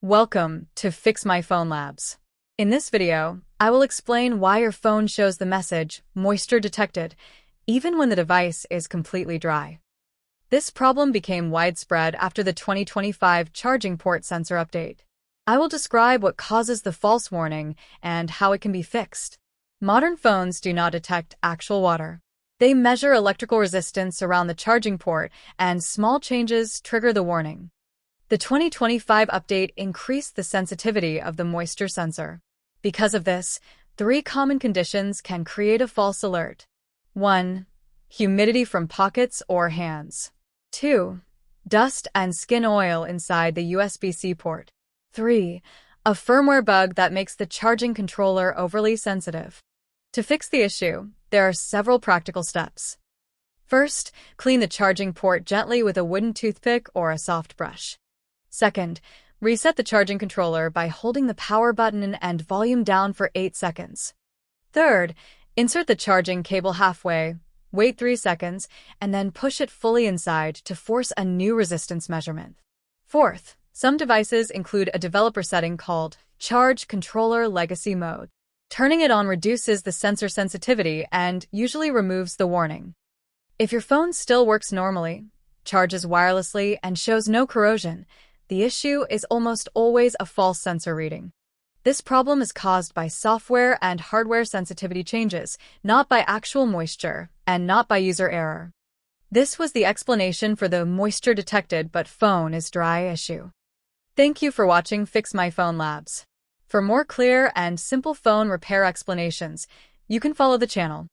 Welcome to FixMyPhone Labs. In this video, I will explain why your phone shows the message, moisture detected, even when the device is completely dry. This problem became widespread after the 2025 charging port sensor update. I will describe what causes the false warning and how it can be fixed. Modern phones do not detect actual water. They measure electrical resistance around the charging port, and small changes trigger the warning. The 2025 update increased the sensitivity of the moisture sensor. Because of this, 3 common conditions can create a false alert. 1. Humidity from pockets or hands. 2. Dust and skin oil inside the USB-C port. 3. A firmware bug that makes the charging controller overly sensitive. To fix the issue, there are several practical steps. First, clean the charging port gently with a wooden toothpick or a soft brush. Second, reset the charging controller by holding the power button and volume down for 8 seconds. Third, insert the charging cable halfway, wait 3 seconds, and then push it fully inside to force a new resistance measurement. Fourth, some devices include a developer setting called Charge Controller Legacy Mode. Turning it on reduces the sensor sensitivity and usually removes the warning. If your phone still works normally, charges wirelessly, and shows no corrosion, the issue is almost always a false sensor reading. This problem is caused by software and hardware sensitivity changes, not by actual moisture, and not by user error. This was the explanation for the moisture detected but phone is dry issue. Thank you for watching FixMyPhone Labs. For more clear and simple phone repair explanations, you can follow the channel.